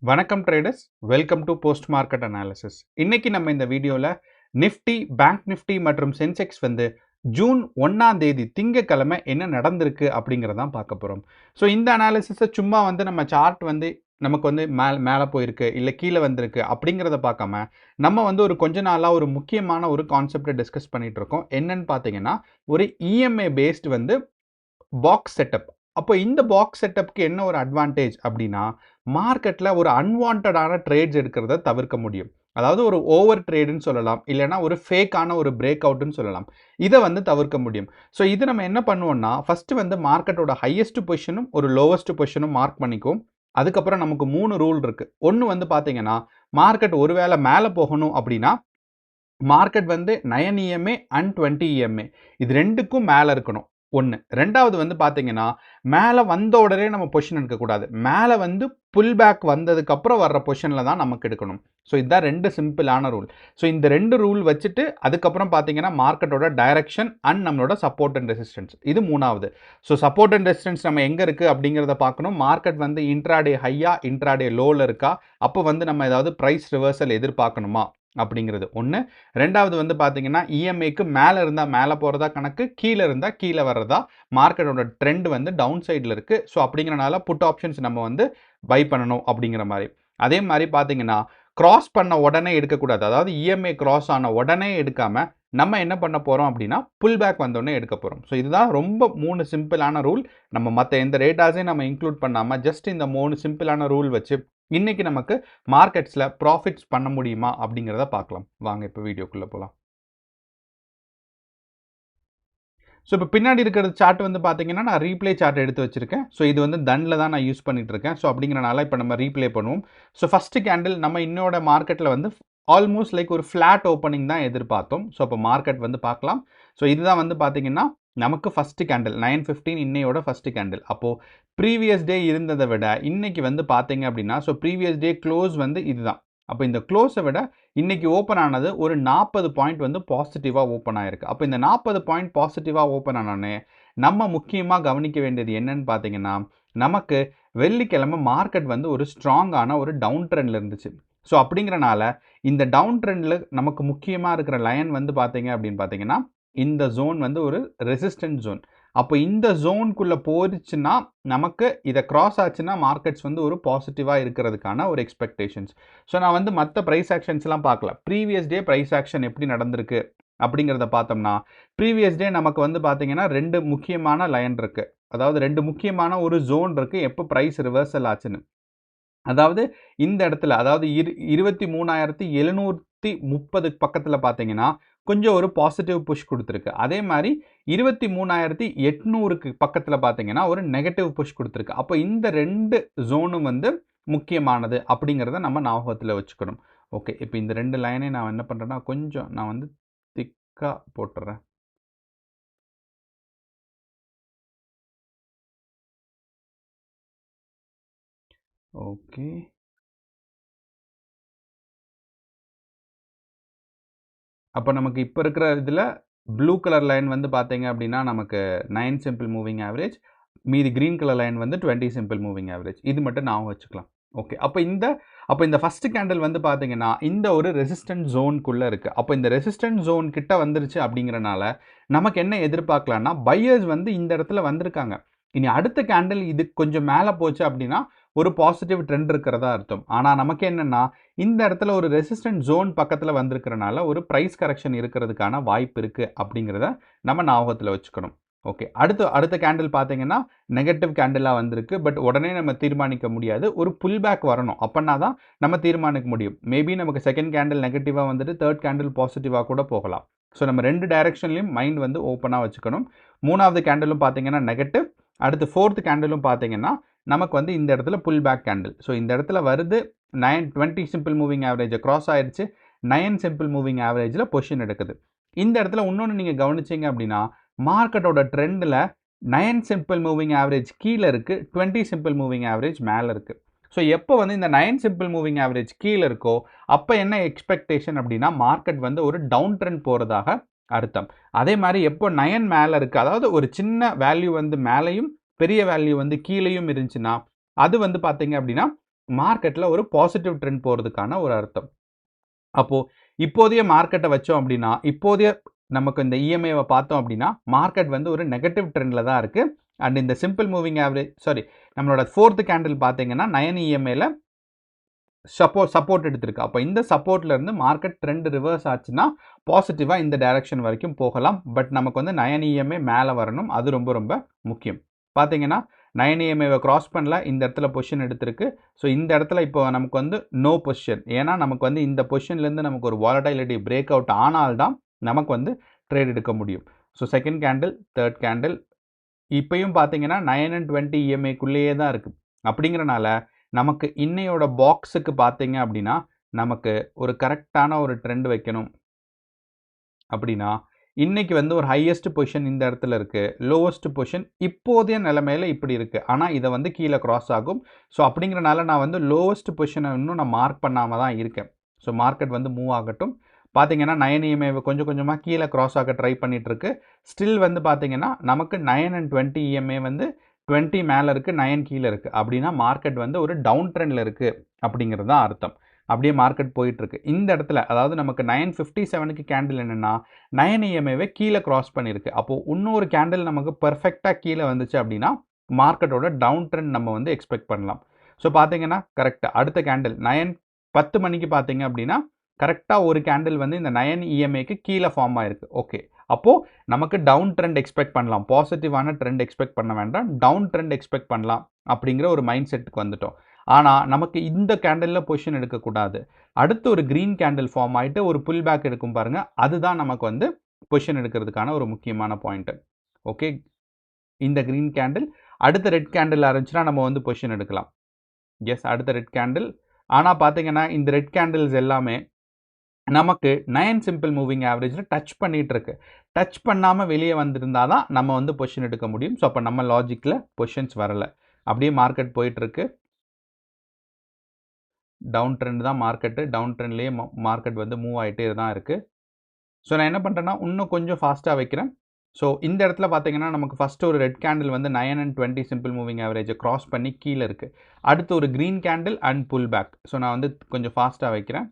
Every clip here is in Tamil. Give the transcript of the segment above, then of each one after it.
வணக்கம் traders, welcome to post market analysis. இன்னைக்கு நம்ம இந்த வீடியோவில் நிஃப்டி, பேங்க் நிஃப்டி மற்றும் சென்செக்ஸ் வந்து ஜூன் 1ஆம் தேதி திங்கக்கிழமை என்ன நடந்திருக்கு அப்படிங்கிறதான் பார்க்க போகிறோம். ஸோ இந்த அனாலிசிஸை சும்மா வந்து நம்ம சார்ட் வந்து நமக்கு வந்து மேலே போயிருக்கு இல்லை கீழே வந்திருக்கு அப்படிங்கிறத பார்க்காம நம்ம வந்து ஒரு கொஞ்ச நாளாக ஒரு முக்கியமான ஒரு கான்செப்டை டிஸ்கஸ் பண்ணிட்டு இருக்கோம். என்னன்னு பார்த்தீங்கன்னா, ஒரு இஎம்ஐ பேஸ்டு வந்து பாக்ஸ் செட்டப். அப்போ இந்த பாக்ஸ் செட்டப்க்கு என்ன ஒரு அட்வான்டேஜ் அப்படின்னா, மார்க்கெட்டில் ஒரு அன்வான்டான ட்ரேட்ஸ் எடுக்கிறத தவிர்க்க முடியும். அதாவது ஒரு ஓவர் ட்ரேடுன்னு சொல்லலாம், இல்லைனா ஒரு ஃபேக்கான ஒரு பிரேக் அவுட்னு சொல்லலாம். இதை வந்து தவிர்க்க முடியும். ஸோ இது நம்ம என்ன பண்ணுவோம்னா, ஃபஸ்ட்டு வந்து மார்க்கெட்டோட ஹையஸ்ட் பொசிஷனும் ஒரு லோவஸ்ட் பொசிஷனும் மார்க் பண்ணிக்குவோம். அதுக்கப்புறம் நமக்கு 3 ரூல் இருக்குது. ஒன்று வந்து பார்த்தீங்கன்னா, மார்க்கெட் ஒருவேளை மேலே போகணும் அப்படின்னா மார்க்கெட் வந்து 9 இஎம்ஏ அண்ட் 20 இஎம்ஏ இது ரெண்டுக்கும் மேலே இருக்கணும். ஒன்று. ரெண்டாவது வந்து பார்த்தீங்கன்னா, மேலே வந்த உடனே நம்ம பொசிஷன் எடுக்கக்கூடாது. மேலே வந்து புல் பேக் வந்ததுக்கப்புறம் வர்ற பொசிஷனில் தான் நமக்கு எடுக்கணும். ஸோ இதுதான் 2 சிம்பிளான ரூல். ஸோ இந்த 2 ரூல் வச்சுட்டு அதுக்கப்புறம் பார்த்தீங்கன்னா மார்க்கெட்டோட டைரக்ஷன் அண்ட் நம்மளோட சப்போர்ட் அண்ட் ரெசிஸ்டன்ஸ், இது 3வது. ஸோ சப்போர்ட் அண்ட் ரெசிஸ்டன்ஸ் நம்ம எங்கே இருக்குது அப்படிங்கிறத பார்க்கணும். மார்க்கெட் வந்து இன்ட்ராடே ஹையா இன்ட்ராடே லோவில் இருக்கா, அப்போ வந்து நம்ம ஏதாவது ப்ரைஸ் ரிவர்சல் எதிர்பார்க்கணுமா அப்படிங்கிறது ஒன்று. ரெண்டாவது வந்து பார்த்தீங்கன்னா, இஎம்ஐக்கு மேலே இருந்தால் மேலே போகிறதா கணக்கு, கீழே இருந்தால் கீழே வர்றதா. மார்க்கெட்டோட ட்ரெண்ட் வந்து டவுன் சைடில் இருக்குது. ஸோ அப்படிங்கிறனால புட் ஆப்ஷன்ஸ் நம்ம வந்து பை பண்ணணும் அப்படிங்கிற மாதிரி. அதே மாதிரி பார்த்தீங்கன்னா, கிராஸ் பண்ண உடனே எடுக்கக்கூடாது. அதாவது இஎம்ஐ கிராஸ் ஆன உடனே எடுக்காமல் நம்ம என்ன பண்ண போகிறோம் அப்படின்னா, புல் பேக் வந்தோடனே எடுக்க போகிறோம். ஸோ இதுதான் ரொம்ப 3 சிம்பிளான ரூல். நம்ம மற்ற எந்த ரேட்டாஸையும் நம்ம இன்க்ளூட் பண்ணாமல் ஜஸ்ட் இந்த 3 சிம்பிளான ரூல் வச்சு இன்னைக்கு நமக்கு மார்க்கெட்ஸில் ப்ராஃபிட்ஸ் பண்ண முடியுமா அப்படிங்கிறத பார்க்கலாம். வாங்க இப்போ வீடியோக்குள்ளே போகலாம். ஸோ இப்போ பின்னாடி இருக்கிற சார்ட் வந்து பார்த்தீங்கன்னா, நான் ரீப்ளே சார்ட் எடுத்து வச்சிருக்கேன். ஸோ இது வந்து தனில் தான் நான் யூஸ் பண்ணிட்டு இருக்கேன். ஸோ அப்படிங்கிறனால இப்போ நம்ம ரீப்ளே பண்ணுவோம். ஸோ ஃபஸ்ட்டு கேண்டில் நம்ம இன்னோட மார்க்கெட்டில் வந்து ஆல்மோஸ்ட் லைக் ஒரு ஃப்ளாட் ஓப்பனிங் தான் எதிர்பார்த்தோம். ஸோ இப்போ மார்க்கெட் வந்து பார்க்கலாம். ஸோ இதுதான் வந்து பார்த்தீங்கன்னா நமக்கு ஃபஸ்ட்டு கேண்டில் 9:15 இன்னையோட ஃபஸ்ட்டு கேண்டில். அப்போது ப்ரீவியஸ் டே இருந்ததை விட இன்னைக்கு வந்து பார்த்தீங்க அப்படின்னா, ஸோ ப்ரீவியஸ் டே க்ளோஸ் வந்து இதுதான். அப்போ இந்த க்ளோஸை விட இன்னைக்கு ஓப்பன் ஆனது ஒரு 40 பாயிண்ட் வந்து பாசிட்டிவாக ஓப்பன் ஆயிருக்கு. அப்போ இந்த 40 பாயிண்ட் பாசிட்டிவாக ஓப்பன் ஆனோடனே நம்ம முக்கியமாக கவனிக்க வேண்டியது என்னன்னு பார்த்தீங்கன்னா, நமக்கு வெள்ளிக்கிழமை மார்க்கெட் வந்து ஒரு ஸ்ட்ராங்கான ஒரு டவுன் ட்ரெண்டில் இருந்துச்சு. ஸோ அப்படிங்கிறனால இந்த டவுன் ட்ரெண்டில் நமக்கு முக்கியமாக இருக்கிற லைன் வந்து பார்த்தீங்க அப்படின்னு பார்த்தீங்கன்னா, இந்த ஜோன் வந்து ஒரு ரெசிஸ்டன்ட் ஜோன். அப்போ இந்த ஜோனுக்குள்ளே போயிடுச்சுன்னா நமக்கு இதை கிராஸ் ஆச்சுன்னா மார்க்கெட்ஸ் வந்து ஒரு பாசிட்டிவாக இருக்கிறதுக்கான ஒரு எக்ஸ்பெக்டேஷன்ஸ். ஸோ நான் வந்து மற்ற ப்ரைஸ் ஆக்ஷன்ஸ்லாம் பார்க்கல. ப்ரீவியஸ் டே ப்ரைஸ் ஆக்ஷன் எப்படி நடந்திருக்கு அப்படிங்கிறத பார்த்தோம்னா, ப்ரீவியஸ் டே நமக்கு வந்து பார்த்தீங்கன்னா 2 முக்கியமான லைன் இருக்குது. அதாவது 2 முக்கியமான ஒரு ஜோன் இருக்குது எப்போ ப்ரைஸ் ரிவர்சல் ஆச்சுன்னு. அதாவது இந்த இடத்துல அதாவது 23,730 பக்கத்தில் பார்த்தீங்கன்னா கொஞ்சம் ஒரு பாசிட்டிவ் புஷ் கொடுத்துருக்கு. அதே மாதிரி 23,800க்கு பக்கத்தில் பார்த்தீங்கன்னா ஒரு நெகட்டிவ் புஷ் கொடுத்துருக்கு. அப்போ இந்த 2 ஜோனும் வந்து முக்கியமானது அப்படிங்கிறத நம்ம ஞாபகத்தில் வச்சுக்கணும். ஓகே, இப்போ இந்த 2 லைனை நான் என்ன பண்ணுறேன்னா கொஞ்சம் நான் வந்து திக்காக போட்டுறேன். ஓகே, அப்போ நமக்கு இப்போ இருக்கிற இதில் ப்ளூ கலர் லைன் வந்து பார்த்தீங்க அப்படின்னா நமக்கு 9 சிம்பிள் மூவிங் ஆவரேஜ், மீதி க்ரீன் கலர் லைன் வந்து 20 சிம்பிள் மூவிங் ஆவரேஜ். இது மட்டும் நான் வச்சுக்கலாம். ஓகே, அப்போ இந்த ஃபஸ்ட்டு கேண்டில் வந்து பார்த்தீங்கன்னா இந்த ஒரு ரெசிஸ்டன்ட் ஜோனுக்குள்ளே இருக்குது. அப்போ இந்த ரெசிஸ்டன்ட் ஜோன் கிட்ட வந்துருச்சு அப்படிங்கிறனால நமக்கு என்ன எதிர்பார்க்கலாம்னா, பையர்ஸ் வந்து இந்த இடத்துல வந்திருக்காங்க. இனி அடுத்த கேண்டில் இது கொஞ்சம் மேலே போச்சு அப்படின்னா ஒரு பாசிட்டிவ் ட்ரெண்ட் இருக்கிறதா அர்த்தம். ஆனால் நமக்கு என்னென்னா இந்த இடத்துல ஒரு ரெசிஸ்டன்ட் ஜோன் பக்கத்தில் வந்திருக்கிறனால ஒரு ப்ரைஸ் கரெக்ஷன் இருக்கிறதுக்கான வாய்ப்பு இருக்குது அப்படிங்கிறத நம்ம ஞாபகத்தில் வச்சுக்கணும். ஓகே, அடுத்த கேண்டில் பார்த்தீங்கன்னா நெகட்டிவ் கேண்டிலாக வந்திருக்கு. பட் உடனே நம்ம தீர்மானிக்க முடியாது. ஒரு புல் பேக் வரணும், அப்படின்னா தான் நம்ம தீர்மானிக்க முடியும். மேபி நமக்கு செகண்ட் கேண்டில் நெகட்டிவாக வந்துட்டு தேர்ட் கேண்டில் பாசிட்டிவாக கூட போகலாம். ஸோ நம்ம 2 டைரெக்ஷன்லையும் மைண்ட் வந்து ஓப்பனாக வச்சுக்கணும். 3வது கேண்டிலும் பார்த்தீங்கன்னா நெகட்டிவ், அடுத்து 4th கேண்டிலும் பார்த்தீங்கன்னா நமக்கு வந்து இந்த இடத்துல புல் பேக் கேண்டில். ஸோ இந்த இடத்துல வருது 20 சிம்பிள் மூவிங் ஆவரேஜை கிராஸ் ஆயிடுச்சு, 9 சிம்பிள் மூவிங் ஆவரேஜில் பொசிஷன் எடுக்குது. இந்த இடத்துல இன்னொன்று நீங்கள் கவனிச்சிங்க அப்படின்னா மார்க்கெட்டோட ட்ரெண்டில் 9 சிம்பிள் மூவிங் ஆவரேஜ் கீழே இருக்குது, 20 சிம்பிள் மூவிங் ஆவரேஜ் மேலே இருக்குது. ஸோ எப்போ வந்து இந்த 9 சிம்பிள் மூவிங் ஆவரேஜ் கீழே இருக்கோ அப்போ என்ன எக்ஸ்பெக்டேஷன் அப்படின்னா மார்க்கெட் வந்து ஒரு டவுன் ட்ரெண்ட் போகிறதாக அர்த்தம். அதே மாதிரி எப்போ 9 மேலே இருக்குது, அதாவது ஒரு சின்ன வேல்யூ வந்து மேலேயும் பெரிய வேல்யூ வந்து கீழேயும் இருந்துச்சுன்னா அது வந்து பார்த்தீங்க அப்படின்னா மார்க்கெட்டில் ஒரு பாசிட்டிவ் ட்ரெண்ட் போகிறதுக்கான ஒரு அர்த்தம். அப்போது இப்போதைய மார்க்கெட்டை வச்சோம் அப்படின்னா, இப்போதைய நமக்கு இந்த இஎம்ஐவை பார்த்தோம் அப்படின்னா, மார்க்கெட் வந்து ஒரு நெகட்டிவ் ட்ரெண்டில் தான் இருக்குது. அண்ட் இந்த சிம்பிள் மூவிங் ஆவரேஜ் நம்மளோட 4th கேண்டில் பார்த்தீங்கன்னா 9 இஎம்ஐயில் சப்போர்ட் எடுத்திருக்கு. அப்போ இந்த சப்போர்ட்லேருந்து மார்க்கெட் ட்ரெண்ட் ரிவர்ஸ் ஆச்சுன்னா பாசிட்டிவாக இந்த டைரக்ஷன் வரைக்கும் போகலாம். பட் நமக்கு வந்து 9 இஎம்ஐ மேலே வரணும். அது ரொம்ப ரொம்ப முக்கியம். பார்த்தீங்கன்னா 9 இஎம்ஐவை கிராஸ் பண்ணல, இந்த இடத்துல பொசிஷன் எடுத்திருக்கு. ஸோ இந்த இடத்துல இப்போ நமக்கு வந்து நோ பொசிஷன். ஏன்னா நமக்கு வந்து இந்த பொசிஷன்லேருந்து நமக்கு ஒரு வாலடைலிட்டி பிரேக் அவுட் ஆனால்தான் நமக்கு வந்து ட்ரேட் எடுக்க முடியும். So second candle, third candle இப்பயும் பார்த்தீங்கன்னா 9 and 20 இஎம்ஐக்குள்ளேயே தான் இருக்குது. அப்படிங்கிறனால நமக்கு இன்னையோட பாக்ஸுக்கு பார்த்தீங்க அப்படின்னா நமக்கு ஒரு கரெக்டான ஒரு ட்ரெண்ட் வைக்கணும் அப்படின்னா இன்னைக்கு வந்து ஒரு ஹையஸ்ட் பொசிஷன் இந்த இடத்துல இருக்குது, லோவஸ்ட் பொசிஷன் இப்போதைய நிலைமையில் இப்படி இருக்குது. ஆனால் இதை வந்து கீழே கிராஸ் ஆகும். ஸோ அப்படிங்கிறனால நான் வந்து லோவஸ்ட் பொசிஷனை இன்னும் நான் மார்க் பண்ணாமல் தான் இருக்கேன். ஸோ மார்க்கெட் வந்து மூவ் ஆகட்டும். பார்த்தீங்கன்னா 9 இஎம்ஐவை கொஞ்சம் கொஞ்சமாக கீழே கிராஸ் ஆக ட்ரை பண்ணிகிட்ருக்கு. ஸ்டில் வந்து பார்த்தீங்கன்னா நமக்கு 9 and 20 இஎம்ஐ வந்து 20 மேலே இருக்குது, 9 கீழே இருக்குது. அப்படின்னா மார்க்கெட் வந்து ஒரு டவுன் ட்ரெண்டில் இருக்குது அப்படிங்கிறது தான் அர்த்தம். அப்படியே மார்க்கெட் போயிட்டுருக்கு. இந்த இடத்துல அதாவது நமக்கு 957க்கு கேண்டில் என்னென்னா 9 இஎம்ஐவை கீழே கிராஸ் பண்ணியிருக்கு. அப்போது இன்னொரு கேண்டில் நமக்கு பர்ஃபெக்டாக கீழே வந்துச்சு அப்படின்னா மார்க்கெட்டோட டவுன் ட்ரெண்ட் நம்ம வந்து எக்ஸ்பெக்ட் பண்ணலாம். ஸோ பார்த்தீங்கன்னா கரெக்டாக அடுத்த கேண்டில் 10 மணிக்கு பார்த்தீங்க அப்படின்னா கரெக்டாக ஒரு கேண்டில் வந்து இந்த 9 இஎம்ஐக்கு கீழே ஃபார்ம் ஆயிருக்கு. ஓகே, அப்போது நமக்கு டவுன் ட்ரெண்ட் எக்ஸ்பெக்ட் பண்ணலாம். பாசிட்டிவான ட்ரெண்ட் எக்ஸ்பெக்ட் பண்ண வேண்டாம், டவுன் ட்ரெண்ட் எக்ஸ்பெக்ட் பண்ணலாம் அப்படிங்கிற ஒரு மைண்ட் செட்டுக்கு வந்துட்டோம். ஆனால் நமக்கு இந்த கேண்டிலில் பொசிஷன் எடுக்கக்கூடாது. அடுத்து ஒரு க்ரீன் கேண்டில் ஃபார்ம் ஆகிட்டு ஒரு புல் பேக் எடுக்கும் பாருங்கள், அதுதான் நமக்கு வந்து பொசிஷன் எடுக்கிறதுக்கான ஒரு முக்கியமான பாயிண்ட்டு. ஓகே, இந்த க்ரீன் கேண்டில் அடுத்த ரெட் கேண்டில் ஆரம்பிச்சுன்னா நம்ம வந்து பொசிஷன் எடுக்கலாம். எஸ், அடுத்த ரெட் கேண்டில். ஆனால் பார்த்தீங்கன்னா இந்த ரெட் கேண்டில்ஸ் எல்லாமே நமக்கு 9 சிம்பிள் மூவிங் ஆவரேஜில் டச் பண்ணிகிட்டு இருக்கு. டச் பண்ணாமல் வெளியே வந்திருந்தால் தான் நம்ம வந்து பொசிஷன் எடுக்க முடியும். ஸோ அப்போ நம்ம லாஜிக்கில் பொசிஷன்ஸ் வரலை. அப்படியே மார்க்கெட் போயிட்டுருக்கு. டவுன் ட்ரெண்ட் தான் மார்க்கெட்டு. டவுன் ட்ரெண்ட்லேயே மார்க்கெட் வந்து மூவ் ஆகிட்டே தான் இருக்குது. ஸோ நான் என்ன பண்ணுறேன்னா இன்னும் கொஞ்சம் ஃபாஸ்ட்டாக வைக்கிறேன். ஸோ இந்த இடத்துல பார்த்தீங்கன்னா நமக்கு ஃபஸ்ட்டு ஒரு ரெட் கேண்டில் வந்து 9 and 20 சிம்பிள் மூவிங் ஆவரேஜை கிராஸ் பண்ணி கீழே இருக்குது. அடுத்து ஒரு green candle and pull back. So நான் வந்து கொஞ்சம் ஃபாஸ்ட்டாக வைக்கிறேன்.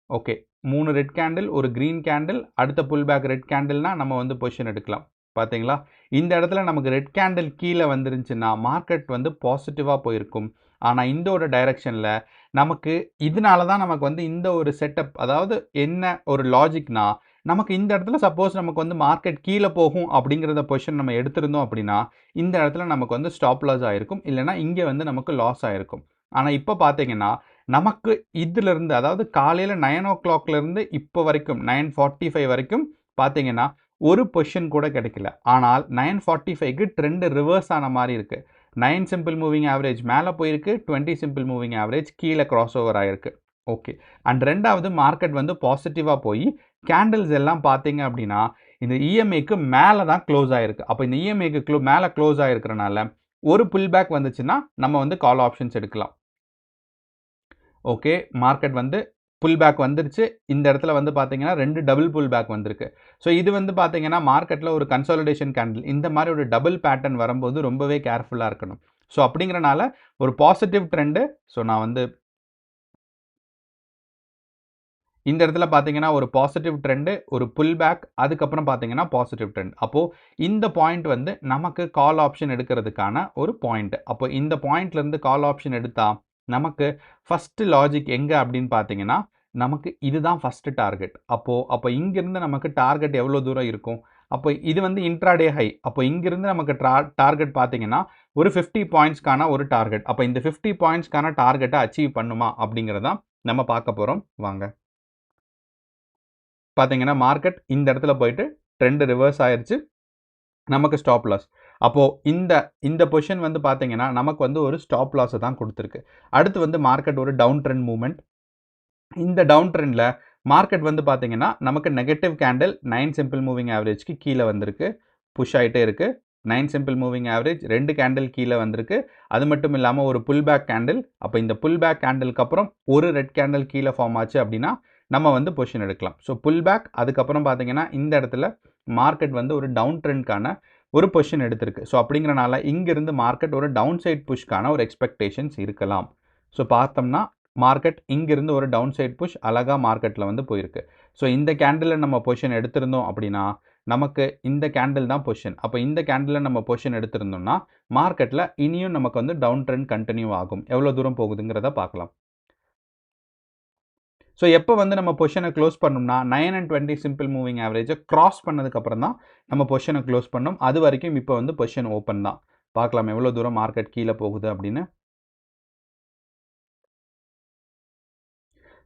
ஓகே, 3 ரெட் கேண்டில், ஒரு க்ரீன் கேண்டில், அடுத்த புல் பேக் ரெட் கேண்டில்னால் நம்ம வந்து பொசிஷன் எடுக்கலாம். பார்த்தீங்களா, இந்த இடத்துல நமக்கு ரெட் கேண்டில் கீழே வந்துருந்துச்சுன்னா மார்க்கெட் வந்து பாசிட்டிவாக போயிருக்கும். ஆனால் இந்த ஒரு டைரெக்ஷனில் நமக்கு இதனால தான் நமக்கு வந்து இந்த ஒரு செட்டப், அதாவது என்ன ஒரு லாஜிக்னா நமக்கு இந்த இடத்துல சப்போஸ் நமக்கு வந்து மார்க்கெட் கீழே போகும் அப்படிங்கிறத பொசிஷன் நம்ம எடுத்திருந்தோம் அப்படின்னா இந்த இடத்துல நமக்கு வந்து ஸ்டாப் லாஸ் ஆகிருக்கும், இல்லைனா இங்கே வந்து நமக்கு லாஸ் ஆகிருக்கும். ஆனால் இப்போ பார்த்தீங்கன்னா நமக்கு இதிலிருந்து அதாவது காலையில் 9 o'clockலேருந்து இப்போ வரைக்கும் 9:45 வரைக்கும் பார்த்தீங்கன்னா ஒரு பொசிஷன் கூட கிடைக்கல. ஆனால் 9:45க்கு ட்ரெண்டு ரிவர்ஸ் ஆன மாதிரி இருக்குது. 9 சிம்பிள் மூவிங் ஆவரேஜ் மேலே போயிருக்கு, 20 சிம்பிள் மூவிங் ஆவரேஜ் கீழே கிராஸ் ஓவர் ஆகிருக்கு. ஓகே, அண்ட் ரெண்டாவது மார்க்கெட் வந்து பாசிட்டிவாக போய் கேண்டில்ஸ் எல்லாம் பார்த்தீங்க அப்படின்னா இந்த இஎம்ஐக்கு மேலே தான் க்ளோஸ் ஆகிருக்கு. அப்போ இந்த இஎம்ஐக்கு மேலே க்ளோஸ் ஆகிருக்கிறனால ஒரு புல் பேக் வந்துச்சுன்னா நம்ம வந்து கால் ஆப்ஷன்ஸ் எடுக்கலாம். ஓகே, மார்க்கெட் வந்து புல் பேக் வந்துருச்சு. இந்த இடத்துல வந்து பார்த்தீங்கன்னா 2 டபுள் புல் பேக் வந்திருக்கு. ஸோ இது வந்து பார்த்தீங்கன்னா மார்க்கெட்டில் ஒரு கன்சாலிடேஷன் கேண்டில் இந்த மாதிரி ஒரு டபுள் பேட்டர்ன் வரும்போது ரொம்பவே கேர்ஃபுல்லாக இருக்கணும். ஸோ அப்படிங்கிறனால ஒரு பாசிட்டிவ் ட்ரெண்டு. ஸோ நான் வந்து இந்த இடத்துல பார்த்தீங்கன்னா ஒரு பாசிட்டிவ் ட்ரெண்டு, ஒரு புல் பேக், அதுக்கப்புறம் பார்த்தீங்கன்னா பாசிட்டிவ் ட்ரெண்ட். அப்போது இந்த பாயிண்ட் வந்து நமக்கு கால் ஆப்ஷன் எடுக்கிறதுக்கான ஒரு பாயிண்ட். அப்போ இந்த பாயிண்ட்லேருந்து கால் ஆப்ஷன் எடுத்தால் நமக்கு ஃபஸ்ட்டு லாஜிக் எங்கே அப்படின்னு பார்த்தீங்கன்னா நமக்கு இதுதான் ஃபஸ்ட்டு டார்கெட். அப்போ இங்கேருந்து நமக்கு டார்கெட் எவ்வளோ தூரம் இருக்கும்? அப்போ இது வந்து இன்ட்ராடே ஹை. அப்போ இங்கிருந்து நமக்கு டார்கெட் பார்த்தீங்கன்னா ஒரு 50 பாயிண்ட்ஸ்க்கான ஒரு டார்கெட். அப்போ இந்த 50 பாயிண்ட்ஸ்க்கான டார்கெட்டை அச்சீவ் பண்ணுமா அப்படிங்கிறதான் நம்ம பார்க்க போகிறோம். வாங்க, பார்த்தீங்கன்னா மார்க்கெட் இந்த இடத்துல போயிட்டு ட்ரெண்ட் ரிவர்ஸ் ஆயிடுச்சு, நமக்கு ஸ்டாப் லாஸ். அப்போது இந்த பொசிஷன் வந்து பார்த்தீங்கன்னா நமக்கு வந்து ஒரு ஸ்டாப் லாஸை தான் கொடுத்துருக்கு. அடுத்து வந்து மார்க்கெட் ஒரு டவுன் ட்ரெண்ட் மூவ்மெண்ட். இந்த டவுன் ட்ரெண்டில் மார்க்கெட் வந்து பார்த்தீங்கன்னா நமக்கு நெகட்டிவ் கேண்டில் 9 சிம்பிள் மூவிங் ஆவரேஜ்க்கு கீழே வந்திருக்கு, புஷ் ஆகிட்டே இருக்குது. 9 சிம்பிள் மூவிங் ஆவரேஜ் 2 கேண்டில் கீழே வந்திருக்கு. அது மட்டும் இல்லாமல் ஒரு புல் பேக் கேண்டில். அப்போ இந்த புல் பேக் கேண்டிலுக்கு அப்புறம் ஒரு ரெட் கேண்டில் கீழே ஃபார்ம் ஆச்சு அப்படின்னா நம்ம வந்து பொசிஷன் எடுக்கலாம். ஸோ புல் பேக், அதுக்கப்புறம் பார்த்தீங்கன்னா இந்த இடத்துல மார்க்கெட் வந்து ஒரு டவுன் ட்ரெண்ட்கான ஒரு பொசிஷன் எடுத்திருக்கு. ஸோ அப்படிங்கிறனால இங்கிருந்து மார்க்கெட் ஒரு டவுன் சைட் புஷ்க்கான ஒரு எக்ஸ்பெக்டேஷன்ஸ் இருக்கலாம். ஸோ பார்த்தோம்னா மார்க்கெட் இங்கிருந்து ஒரு டவுன் சைட் புஷ் அழகாக மார்க்கெட்டில் வந்து போயிருக்கு. ஸோ இந்த கேண்டிலில் நம்ம பொசிஷன் எடுத்திருந்தோம் அப்படின்னா நமக்கு இந்த கேண்டில் தான் பொசிஷன். அப்போ இந்த கேண்டிலில் நம்ம பொசிஷன் எடுத்திருந்தோம்னா மார்க்கெட்டில் இனியும் நமக்கு வந்து டவுன் ட்ரெண்ட் கண்டினியூ ஆகும். எவ்வளோ தூரம் போகுதுங்கிறத பார்க்கலாம். ஸோ எப்போ வந்து நம்ம பொசிஷனை க்ளோஸ் பண்ணோம்னா 9 and 20 சிம்பிள் மூவிங் ஆவரேஜை கிராஸ் பண்ணதுக்கப்புறம் தான் நம்ம பொசிஷனை க்ளோஸ் பண்ணோம். அது வரைக்கும் இப்போ வந்து பொசிஷன் ஓப்பன் தான். பார்க்கலாம் எவ்வளோ தூரம் மார்க்கெட் கீழே போகுது அப்படின்னு.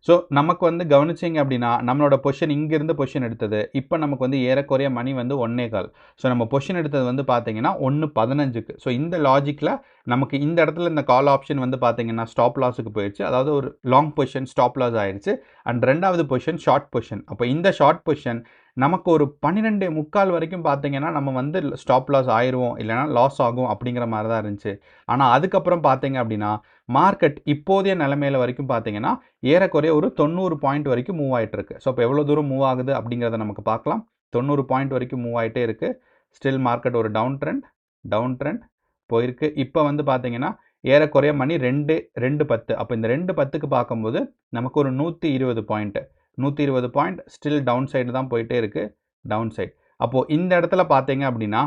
ஸோ நமக்கு வந்து கவனிச்சிங்க அப்படின்னா நம்மளோட பொசிஷன் இங்கேருந்து பொசிஷன் எடுத்தது இப்போ நமக்கு வந்து ஏறக்குறைய மணி வந்து 1:15. ஸோ நம்ம பொசிஷன் எடுத்தது வந்து பார்த்தீங்கன்னா 1:15க்கு. ஸோ இந்த லாஜிக்கில் நமக்கு இந்த இடத்துல இந்த கால் ஆப்ஷன் வந்து பார்த்தீங்கன்னா ஸ்டாப் லாஸுக்கு போயிடுச்சு. அதாவது ஒரு லாங் பொசிஷன் ஸ்டாப் லாஸ் ஆயிடுச்சு. அண்ட் ரெண்டாவது பொசிஷன் ஷார்ட் பொசிஷன். அப்போ இந்த ஷார்ட் பொசிஷன் நமக்கு ஒரு 12:45 வரைக்கும் பார்த்தீங்கன்னா நம்ம வந்து ஸ்டாப் லாஸ் ஆயிடுவோம், இல்லைனா லாஸ் ஆகும் அப்படிங்கிற மாதிரி தான் இருந்துச்சு. ஆனால் அதுக்கப்புறம் பார்த்தீங்க அப்படின்னா மார்க்கெட் இப்போதைய நிலைமையில வரைக்கும் பார்த்தீங்கன்னா ஏறக்குறைய ஒரு 90 பாயிண்ட் வரைக்கும் மூவ் ஆகிட்டு இருக்கு. ஸோ இப்போ எவ்வளோ தூரம் மூவ் ஆகுது அப்படிங்கிறத நமக்கு பார்க்கலாம். 90 பாயிண்ட் வரைக்கும் மூவ் ஆகிட்டே இருக்குது. ஸ்டில் மார்க்கெட் ஒரு டவுன் ட்ரெண்ட் போயிருக்கு. இப்போ வந்து பார்த்தீங்கன்னா ஏறக்குறைய மணி 2:10. அப்போ இந்த 2:10க்கு பார்க்கும்போது நமக்கு ஒரு 120 பாயிண்ட் ஸ்டில் டவுன் சைடு தான் போயிட்டே இருக்குது. Down side. அப்போது இந்த இடத்துல பார்த்தீங்க அப்படின்னா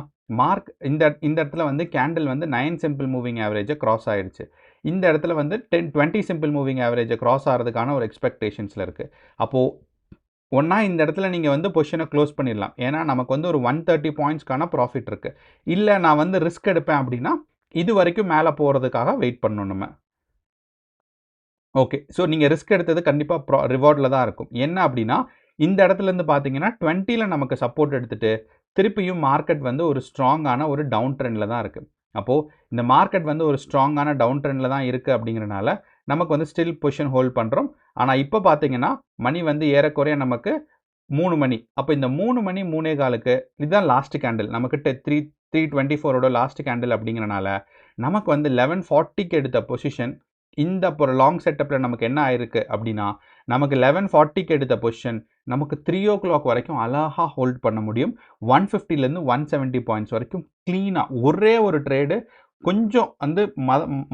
இந்த இடத்துல வந்து கேண்டில் வந்து 9 சிம்பிள் மூவிங் ஆவரேஜை கிராஸ் ஆகிடுச்சு. இந்த இடத்துல வந்து 20 சிம்பிள் மூவிங் ஆவரேஜை கிராஸ் ஆகிறதுக்கான ஒரு எக்ஸ்பெக்டேஷன்ஸில் இருக்குது. அப்போது ஒன்றா இந்த இடத்துல நீங்கள் வந்து பொசிஷனை க்ளோஸ் பண்ணிடலாம். ஏன்னா நமக்கு வந்து ஒரு 130 பாயிண்ட்ஸ்க்கான ப்ராஃபிட் இருக்குது. இல்லை நான் வந்து ரிஸ்க் எடுப்பேன் அப்படின்னா இது வரைக்கும் மேலே போகிறதுக்காக வெயிட் பண்ணணும் நம்ம. ஓகே. ஸோ நீங்கள் ரிஸ்க் எடுத்தது கண்டிப்பாக ரிவார்டில் தான் இருக்கும். என்ன அப்படின்னா இந்த இடத்துலேருந்து பார்த்தீங்கன்னா 20ல் நமக்கு சப்போர்ட் எடுத்துகிட்டு திருப்பியும் மார்க்கெட் வந்து ஒரு ஸ்ட்ராங்கான ஒரு டவுன் ட்ரெண்டில் தான் இருக்குது. அப்போது இந்த மார்க்கெட் வந்து ஒரு ஸ்ட்ராங்கான டவுன் ட்ரெண்டில் தான் இருக்குது அப்படிங்கிறனால நமக்கு வந்து ஸ்டில் பொசிஷன் ஹோல்ட் பண்ணுறோம். ஆனால் இப்போ பார்த்தீங்கன்னா மணி வந்து ஏறக்குறைய நமக்கு 3 மணி. அப்போ இந்த 3 மணி 3:15க்கு இதுதான் லாஸ்ட் கேண்டில். நமக்கு 324ஓட லாஸ்ட் கேண்டில் அப்படிங்கிறனால நமக்கு வந்து 11:40க்கு எடுத்த பொசிஷன் இந்த ஒரு லாங் செட்டப்பில் நமக்கு என்ன ஆயிருக்கு அப்படின்னா நமக்கு 11:40க்கு எடுத்த பொசிஷன் நமக்கு 3 o'clock வரைக்கும் அழகாக ஹோல்ட் பண்ண முடியும். 150லேருந்து 170 பாயிண்ட்ஸ் வரைக்கும் க்ளீனாக ஒரே ஒரு ட்ரேடு. கொஞ்சம் வந்து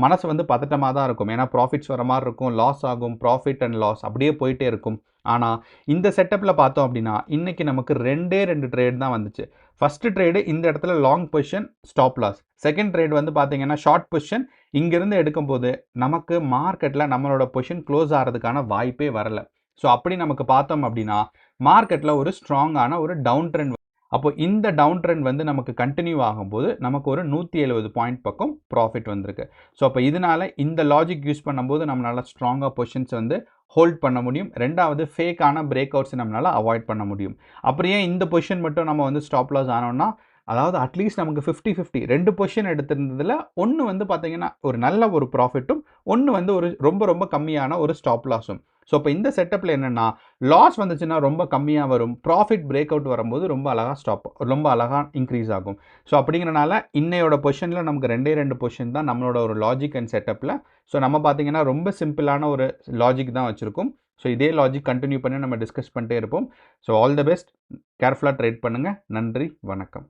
மனசு வந்து பதட்டமாக தான் இருக்கும். ஏன்னா ப்ராஃபிட்ஸ் வர மாதிரி இருக்கும், லாஸ் ஆகும், ப்ராஃபிட் அண்ட் லாஸ் அப்படியே போயிட்டே இருக்கும். ஆனால் இந்த செட்டப்பில் பார்த்தோம் அப்படின்னா இன்றைக்கி நமக்கு 2 ட்ரேட் தான் வந்துச்சு. ஃபஸ்ட்டு ட்ரேடு இந்த இடத்துல long position stop loss. Second trade வந்து பார்த்தீங்கன்னா ஷார்ட் பொசிஷன். இங்கேருந்து எடுக்கும்போது நமக்கு மார்க்கெட்டில் நம்மளோட பொசிஷன் க்ளோஸ் ஆகிறதுக்கான வாய்ப்பே வரலை. ஸோ அப்படி நமக்கு பார்த்தோம் அப்படின்னா மார்க்கெட்டில் ஒரு ஸ்ட்ராங்கான ஒரு டவுன் ட்ரெண்ட். அப்போ இந்த டவுன் ட்ரெண்ட் வந்து நமக்கு கண்டினியூ ஆகும்போது நமக்கு ஒரு 170 பாயிண்ட் பக்கம் ப்ராஃபிட் வந்திருக்கு. ஸோ அப்போ இதனால் இந்த லாஜிக் யூஸ் பண்ணும்போது நம்மளால் ஸ்ட்ராங்காக பொசிஷன்ஸ் வந்து ஹோல்ட் பண்ண முடியும். ரெண்டாவது ஃபேக்கான பிரேக் அவுட்ஸ் நம்மளால் அவாய்ட் பண்ண முடியும். அப்படியே இந்த பொசிஷன் மட்டும் நம்ம வந்து ஸ்டாப் லாஸ் ஆனோம்னா அதாவது அட்லீஸ்ட் நமக்கு 50-50 2 பொசிஷன் எடுத்திருந்ததில் ஒன்று வந்து பார்த்தீங்கன்னா ஒரு நல்ல ஒரு ப்ராஃபிட்டும், ஒன்று வந்து ஒரு ரொம்ப கம்மியான ஒரு ஸ்டாப் லாஸும். ஸோ இப்போ இந்த செட்டப்பில் என்னென்னா லாஸ் வந்துச்சுன்னா ரொம்ப கம்மியாக வரும், ப்ராஃபிட் பிரேக் அவுட் வரும்போது ரொம்ப அழகாக இன்க்ரீஸ் ஆகும். ஸோ அப்படிங்கிறனால இன்னையோட பொசிஷனில் நமக்கு 2 பொசிஷன் தான் நம்மளோட ஒரு லாஜிக் அண்ட் செட்டப்பில். ஸோ நம்ம பார்த்தீங்கன்னா ரொம்ப சிம்பிளான ஒரு லாஜிக் தான் வச்சுருக்கோம். ஸோ இதே லாஜிக் கண்டினியூ பண்ணி நம்ம டிஸ்கஸ் பண்ணிட்டே இருப்போம். So all the best. கேர்ஃபுல்லாக ட்ரேட் பண்ணுங்கள். நன்றி, வணக்கம்.